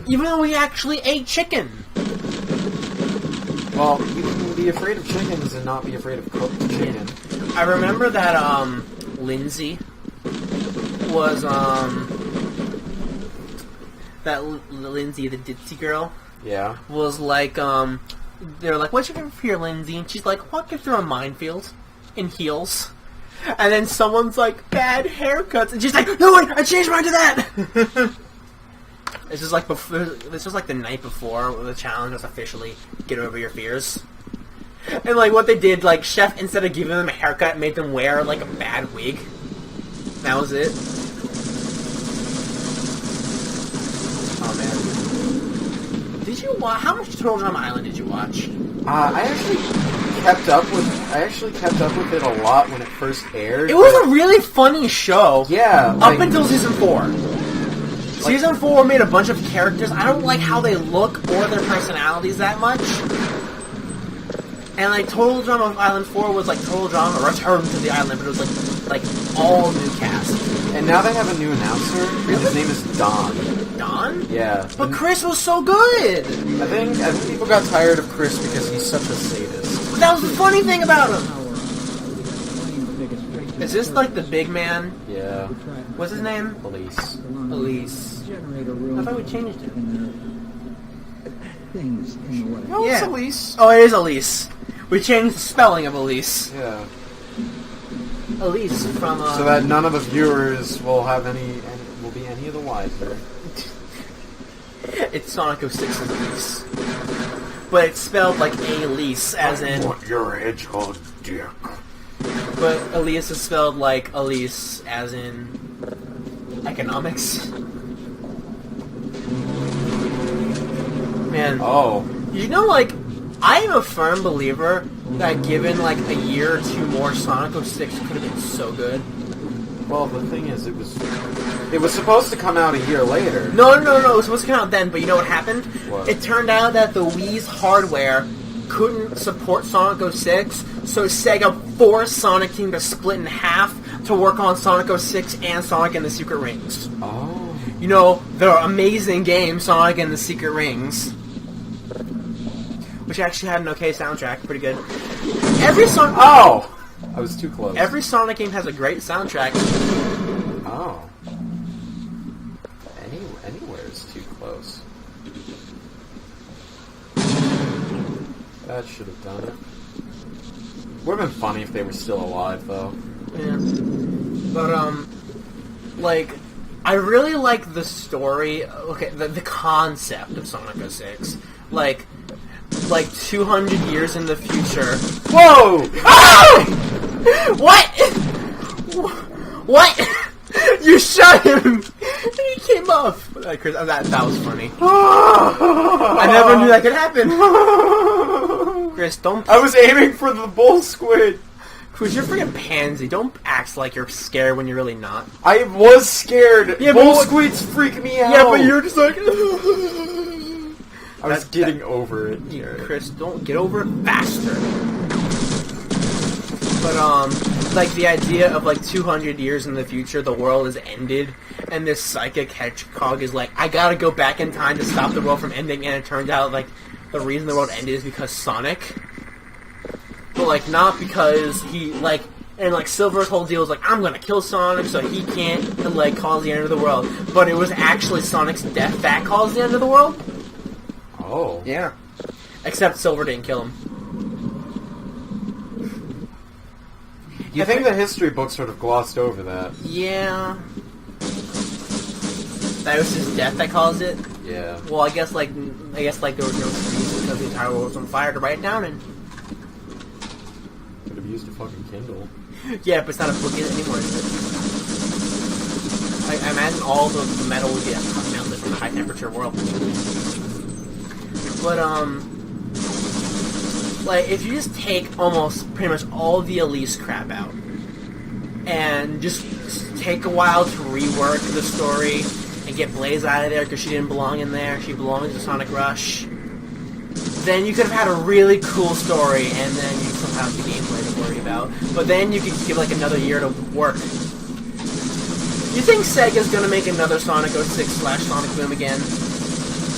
Even though he actually ate chicken. Well, you can be afraid of chickens and not be afraid of cooked chicken. I remember that, Lindsay was, that Lindsay, the ditzy girl, Yeah. was like, they're like, what's your favorite fear, Lindsay? And she's like, walking through a minefield in heels. And then someone's like, bad haircuts. And she's like, no, wait, I changed mine to that! It's just like this was like the night before the challenge was officially get over your fears. And like what they did, like Chef, instead of giving them a haircut, made them wear like a bad wig. That was it. Oh man. Did you watch? How much Turtle Drum Island did you watch? I actually kept up with it a lot when it first aired. It was a really funny show. Yeah. Up until season 4. Season 4 made a bunch of characters. I don't like how they look or their personalities that much. And like Total Drama Island 4 was like Total Drama Return to the Island, but it was like all new cast. And now they have a new announcer, and his name is Don. Don? Yeah. But Chris was so good! I think people got tired of Chris because he's such a sadist. But that was the funny thing about him! Is this like the big man? Yeah. What's his name? Elise. Elise. I thought we changed it. No, it's Elise. Oh, it is Elise. We changed the spelling of Elise. Yeah. Elise from, So that none of the viewers will have will be any of the wiser. It's Sonic 06's Elise. But it's spelled like Elise, as in... I want your hedgehog dick. But Elise is spelled like Elise, as in... economics. Man. Oh. You know, like, I am a firm believer that given, like, a year or two more, Sonic 06 could have been so good. Well, the thing is, it was supposed to come out a year later. No, it was supposed to come out then, but you know what happened? What? It turned out that the Wii's hardware couldn't support Sonic 06, so Sega forced Sonic Team to split in half to work on Sonic 06 and Sonic and the Secret Rings. Oh. You know, the amazing game, Sonic and the Secret Rings. Which actually had an okay soundtrack, pretty good. Every song... Oh! I was too close. Every Sonic game has a great soundtrack. Oh. Anywhere is too close. That should have done it. Would have been funny if they were still alive, though. Yeah. But, like, I really like the story, okay, the concept of Sonic 06. Like 200 years in the future. Whoa! Ah! What? What? You shot him! And he came off! Chris, that was funny. I never knew that could happen. Chris, don't... I was aiming for the bull squid! Chris, you're freaking pansy. Don't act like you're scared when you're really not. I was scared! Yeah, bull squids freak me out! Yeah, but you're just like... I was getting over it. Chris, don't get over it faster. But, like, the idea of, like, 200 years in the future, the world has ended, and this psychic hedgehog is like, I gotta go back in time to stop the world from ending, and it turns out, like, the reason the world ended is because Sonic. But, like, not because he, like, and, like, Silver's whole deal is like, I'm gonna kill Sonic so he can't, like, cause the end of the world. But it was actually Sonic's death that caused the end of the world. Oh. Yeah. Except Silver didn't kill him. I think the history book sort of glossed over that. Yeah. That was his death that caused it? Yeah. Well, I guess there was no trees because the entire world was on fire to write it down in. Could have used a fucking Kindle. Yeah, but it's not a book anymore, is it? I imagine all the metal would get melted in a high temperature world. But, like, if you just take almost pretty much all the Elise crap out, and just take a while to rework the story, and get Blaze out of there because she didn't belong in there, she belongs to Sonic Rush, then you could have had a really cool story, and then you still have the gameplay to worry about. But then you could give, like, another year to work. You think Sega's gonna make another Sonic 06/Sonic Boom again?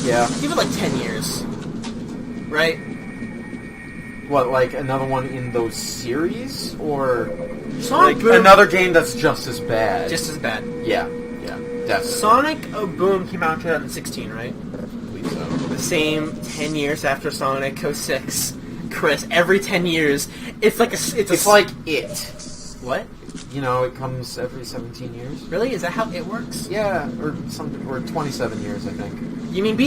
Yeah. Give it like 10 years. Right? What, like another one in those series? Or Sonic like Boom. another game that's just as bad? Just as bad. Yeah, definitely. Sonic Boom came out in 2016, right? I believe so. The same 10 years after Sonic 06. Chris, every 10 years, it's like It's like it. What? You know, it comes every 17 years. Really? Is that how it works? Yeah, or 27 years, I think. You mean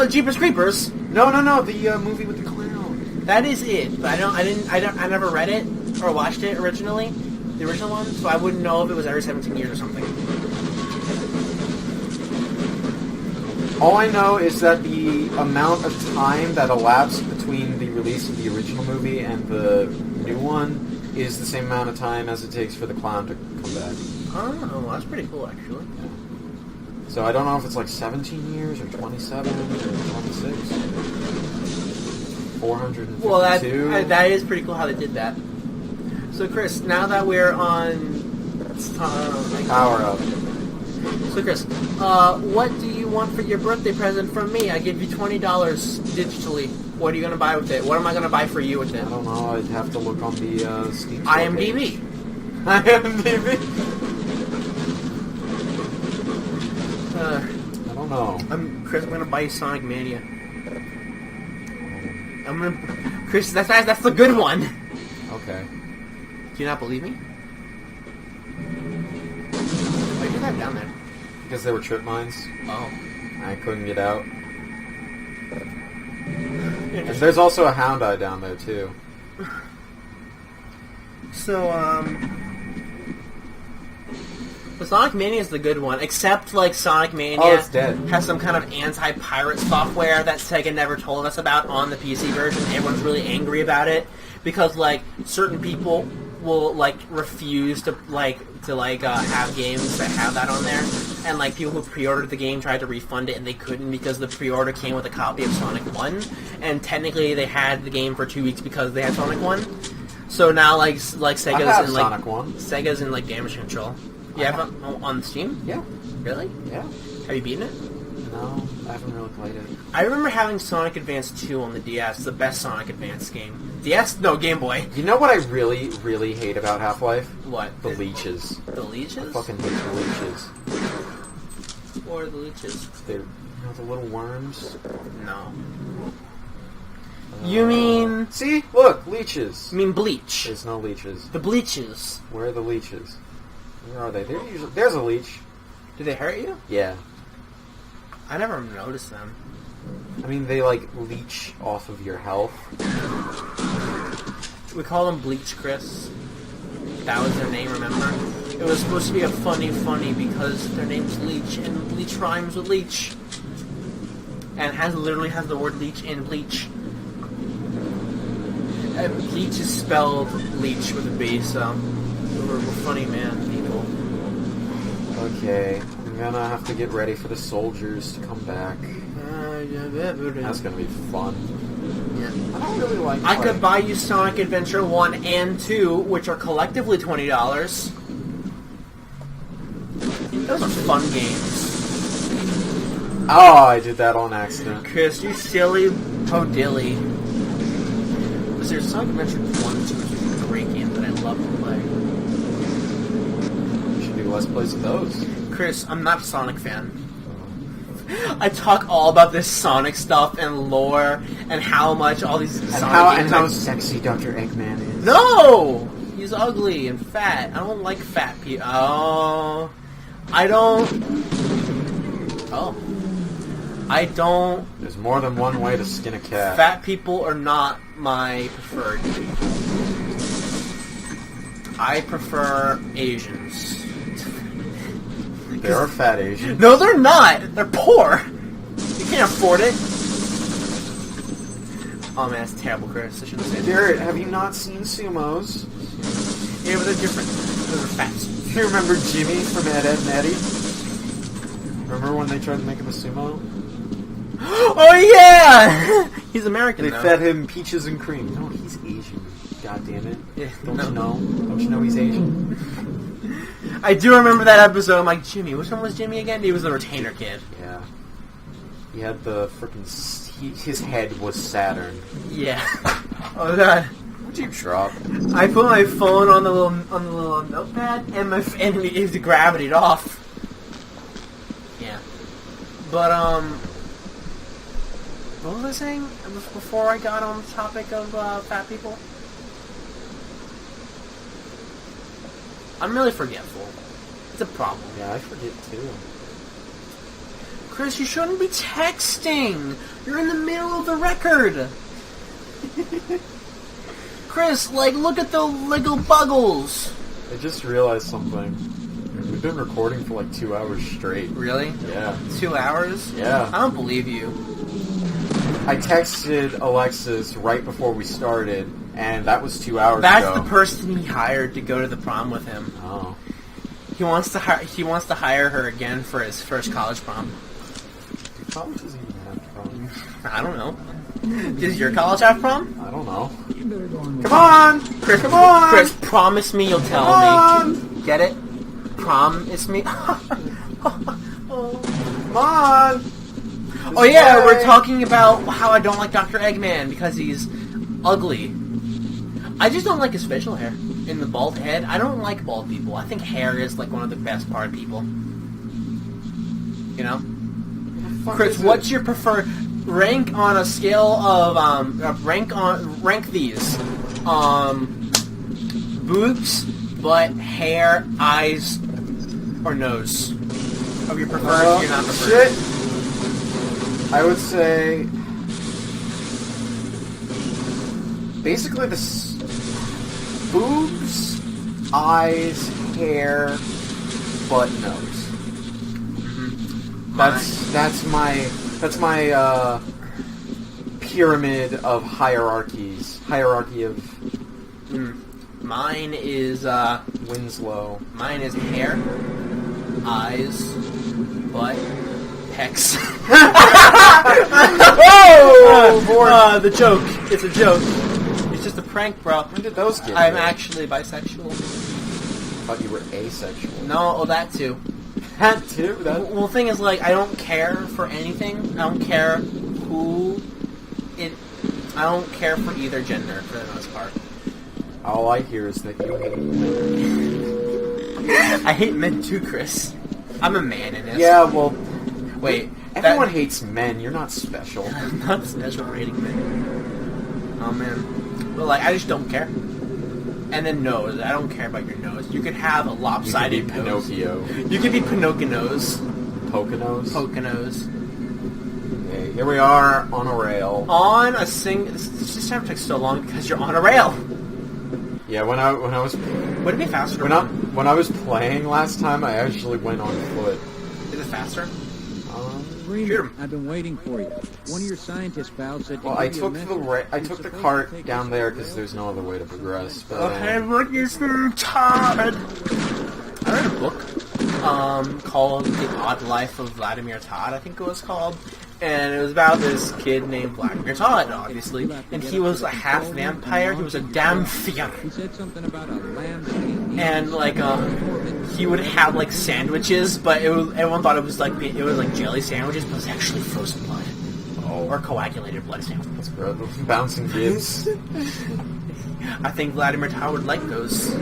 Jeepers Creepers? No, the movie with the clown. That is it. But I never read it or watched it originally, the original one, so I wouldn't know if it was every 17 years or something. All I know is that the amount of time that elapsed between the release of the original movie and the new one is the same amount of time as it takes for the clown to come back. Oh, that's pretty cool, actually. Yeah. So I don't know if it's like 17 years or 27 or 26. 452. Well, that is pretty cool how they did that. So, Chris, now that we're on Power Up. So, Chris, what do you want for your birthday present from me? I give you $20 digitally. What are you going to buy with it? What am I going to buy for you with it? I don't know. I'd have to look on the Steam. IMDb. IMDb. I don't know. Chris, I'm going to buy you Sonic Mania. Chris, that's the good one. Okay. Do you not believe me? Why did you have down there? Because there were trip mines. Oh. I couldn't get out. And there's also a hound eye down there, too. So, the Sonic Mania is the good one, except, like, Sonic Mania it's dead. has some kind of anti-pirate software that Sega never told us about on the PC version. Everyone's really angry about it, because, like, certain people will, like, refuse to have games that have that on there. And, like, people who pre-ordered the game tried to refund it, and they couldn't because the pre-order came with a copy of Sonic 1. And technically, they had the game for 2 weeks because they had Sonic 1. So now, like Sega's in, like... Sonic 1. Sega's in, like, damage control. You have it on Steam? Yeah. Really? Yeah. Have you beaten it? No, I haven't really played it. I remember having Sonic Advance 2 on the DS, the best Sonic Advance game. DS? No, Game Boy. You know what I really, really hate about Half-Life? What? The leeches. The leeches? I fucking hate the leeches. Or the leeches? They're, the little worms. No. You mean... See? Look, leeches. You mean Bleach. There's no leeches. The Bleaches. Where are the leeches? Where are they? There's a leech. Do they hurt you? Yeah. I never noticed them. I mean, they, like, leech off of your health. We call them Bleach, Chris. That was their name, remember? It was supposed to be a funny because their name's Leech, and Bleach rhymes with leech. And literally has the word leech in Bleach. Bleach is spelled leech with a B, so we're funny, man, people. Okay, I'm gonna have to get ready for the soldiers to come back. That's gonna be fun. Yeah. I don't really like. I could buy you Sonic Adventure 1 and 2, which are collectively $20. Those are fun games. Oh, I did that on accident. Chris, you silly podilly. There's Sonic Adventure 1 and 2, which is a great game that I love to play. You should do less plays of those. Chris, I'm not a Sonic fan. I talk all about this Sonic stuff and lore and how much all these Sonic games how sexy Dr. Eggman is. No! He's ugly and fat. I don't like fat people. Oh. I don't... There's more than one way to skin a cat. Fat people are not my preferred. I prefer Asians. There are fat Asians. No, they're not. They're poor. You can't afford it. Oh man, that's terrible, Chris. I shouldn't say that. Jared, have you not seen sumos? Yeah, but they're different. Those are fat. You remember Jimmy from Ed, Edd n Eddy? Remember when they tried to make him a sumo? Oh yeah! He's American. They though. fed him peaches and cream. No, he's Asian. God damn it! Yeah, Don't you know? Don't you know he's Asian? I do remember that episode. I'm like, Jimmy. Which one was Jimmy again? He was the retainer kid. Yeah. He had the freaking. His head was Saturn. Yeah. Oh god. What'd you drop? I put my phone on the little notepad, and the gravity off. Yeah. But what was I saying before I got on the topic of fat people? I'm really forgetful. It's a problem. Yeah, I forget too. Chris, you shouldn't be texting. You're in the middle of the record. Chris, look at the Lego Buggles. I just realized something. We've been recording for 2 hours straight. Really? Yeah. 2 hours? Yeah. I don't believe you. I texted Alexis right before we started, and that was 2 hours That's ago. the person he hired to go to the prom with him. Oh. He wants to hire her again for his first college prom. College doesn't even have prom. I don't know. Does your college have prom? I don't know. You better go on. Come on! Chris, Come on! Chris, promise me you'll tell Come me. on! Get it? Promise me. Come on! Oh yeah, we're talking about how I don't like Dr. Eggman because he's ugly. I just don't like his facial hair and the bald head. I don't like bald people. I think hair is one of the best part of people. You know? Chris, what's your preferred rank on a scale of rank these? Boobs, butt, hair, eyes, or nose? Of your preferred, your not preferred. Shit! I would say basically boobs, eyes, hair, butt, nose. Mm-hmm. That's my pyramid of hierarchies. Hierarchy of Mine is Winslow. Mine is hair, eyes, butt, pecs. Oh, the joke. It's a joke. It's just a prank, bro. When did those get I'm here? actually bisexual. I thought you were asexual. No, that too. That too? Well, the thing is, I don't care for anything. I don't care who it... I don't care for either gender, for the most part. All I hear is that you hate men. I hate men too, Chris. I'm a man in this. Yeah, well... Wait. Everyone hates men. You're not special. I'm not special for hating men. Oh, man. But, I just don't care. And then nose. I don't care about your nose. You could have a lopsided You could be nose. Pinocchio. You could be Pinocchio's. Poconos. Poconos. Okay, here we are on a rail. On a This just time takes so long because you're on a rail. Yeah, when I was Would it be faster? when I was playing last time, I actually went on foot. Is it faster? Greener, I've been waiting for you. One of your scientist pals said. Well, I took the cart down there because there's no other way to progress. But, Okay, look, it's Todd. I read a book called The Odd Life of Vladimir Todd, I think it was called. And it was about this kid named Vladimir Todd, obviously. And he was a half vampire. He was a Damphier. He said something about a lamb. And he would have sandwiches, but everyone thought it was jelly sandwiches, but it was actually frozen blood. Oh. Or coagulated blood sandwiches. Bro, bouncing kids. I think Vladimir Todd would like those.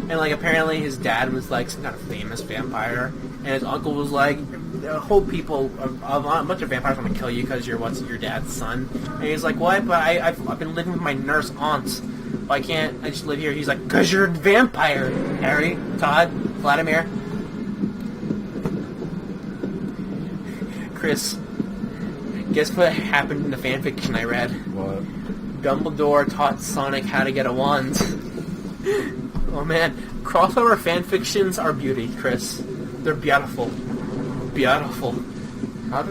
And apparently his dad was some kind of famous vampire, and his uncle was the whole people, a bunch of vampires want to kill you because you're your dad's son. And he's like, what? But I've been living with my nurse aunts. Why can't I just live here? He's like, because you're a vampire, Harry, Todd, Vladimir. Chris, guess what happened in the fanfiction I read? What? Dumbledore taught Sonic how to get a wand. Oh man, crossover fanfictions are beauty, Chris. They're beautiful. Beautiful. How?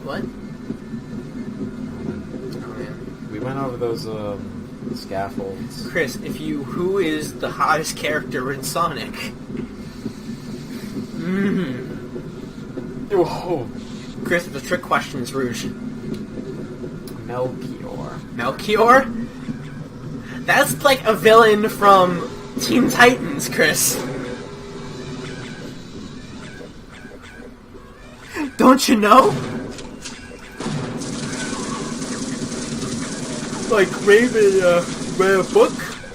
What? Oh man. We went over those scaffolds. Chris, who is the hottest character in Sonic? Whoa. Chris, the trick question is Rouge. Melchior. Melchior? That's a villain from Teen Titans, Chris. Don't you know? Like, Raven read a book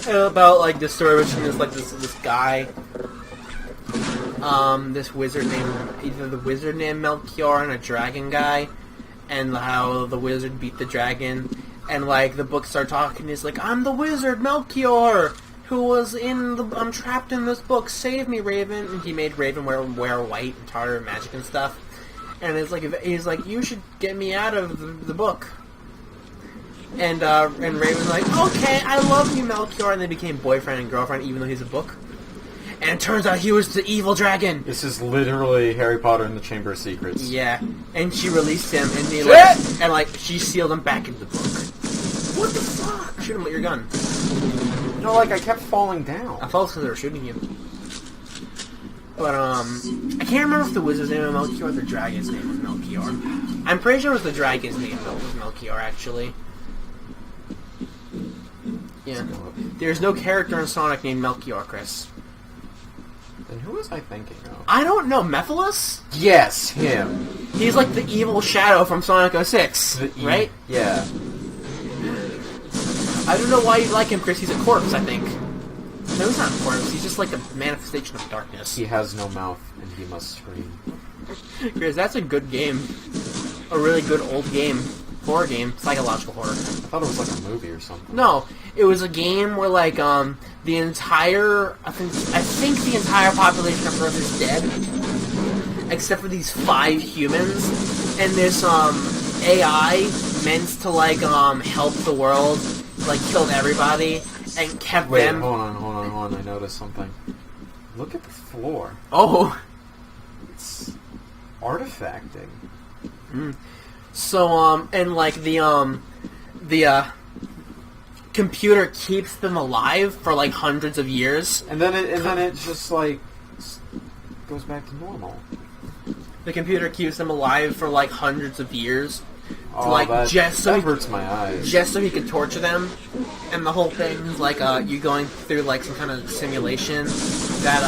about, like, this story which is, like, this guy, this wizard named, either the wizard named Melchior and a dragon guy, and how the wizard beat the dragon, and, like, the book started talking, he's like, I'm the wizard, Melchior, who was I'm trapped in this book, save me, Raven, and he made Raven wear white and taught her magic and stuff, and it's like, he's like, you should get me out of the book. And Raven's like, okay, I love you, Melchior, and they became boyfriend and girlfriend, even though he's a book. And it turns out he was the evil dragon. This is literally Harry Potter and the Chamber of Secrets. Yeah, and she released him, and she sealed him back into the book. What the fuck? Shoot him with your gun. No, like I kept falling down. I fell because they were shooting you. But I can't remember if the wizard's name was Melchior or the dragon's name was Melchior. I'm pretty sure it was the dragon's name that was Melchior, actually. Yeah. There's no character in Sonic named Melchior, Chris. Then who was I thinking of? I don't know. Mephiles? Yes, him. He's like the evil shadow from Sonic 06, right? Yeah. I don't know why you like him, Chris. He's a corpse, I think. No, he's not a corpse. He's just like a manifestation of darkness. He has no mouth, and he must scream. Chris, that's a good game. A really good old game. Horror game. Psychological horror. I thought it was like a movie or something. No, it was a game where like the entire I think the entire population of Earth is dead, except for these 5 humans, and this AI meant to like help the world, like killed everybody and kept them. Hold on. I noticed something. Look at the floor. Oh, It's artifacting. Mm. So and like the computer keeps them alive for like hundreds of years, And then it just like goes back to normal. the computer keeps them alive for like hundreds of years, Oh, like that hurts my eyes. just so he could torture them. And the whole thing is like you going through like some kind of simulation that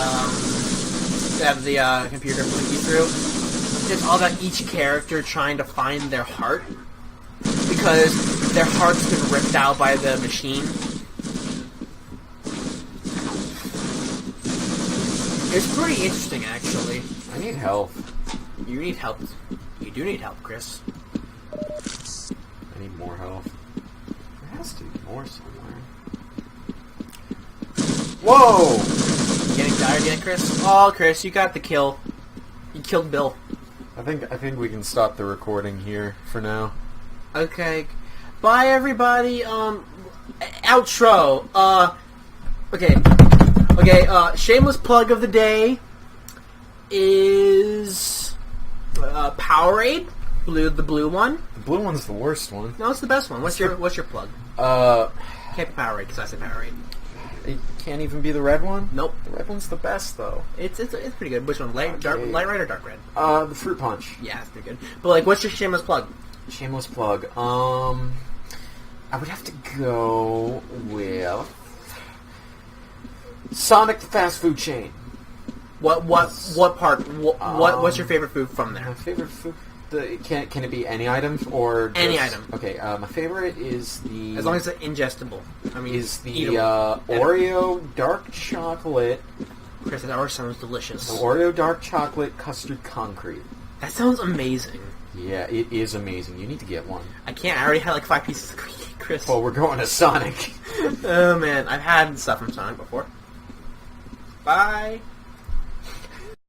the computer put you through. It's all about each character trying to find their heart, because their heart's been ripped out by the machine. It's pretty interesting, actually. I need help. You need help. You do need help, Chris. I need more help. There has to be more somewhere. Whoa! You getting tired yet, Chris? Oh, Chris, you got the kill. You killed Bill. I think we can stop the recording here for now. Okay. Bye, everybody. Outro. Okay. Shameless plug of the day is Powerade, the blue one. The blue one's the worst one. No, it's the best one. What's your plug? Can't be Powerade because I said Powerade. It can't even be the red one? Nope. The red one's the best, though. It's pretty good. Which one? Light red or dark red? The fruit punch. Yeah, it's pretty good. But like, what's your shameless plug? Shameless plug. I would have to go with Sonic the fast food chain. What part? What's your favorite food from there? My favorite food. Can it be any items or just, any item? Okay, my favorite is the as long as it's ingestible. I mean, is the eatable. Oreo dark chocolate. Chris, that already sounds delicious. The Oreo dark chocolate custard concrete. That sounds amazing. Yeah, it is amazing. You need to get one. I can't. I already had like 5 pieces of cookie, Chris. Well, we're going to Sonic. Oh man, I've had stuff from Sonic before. Bye.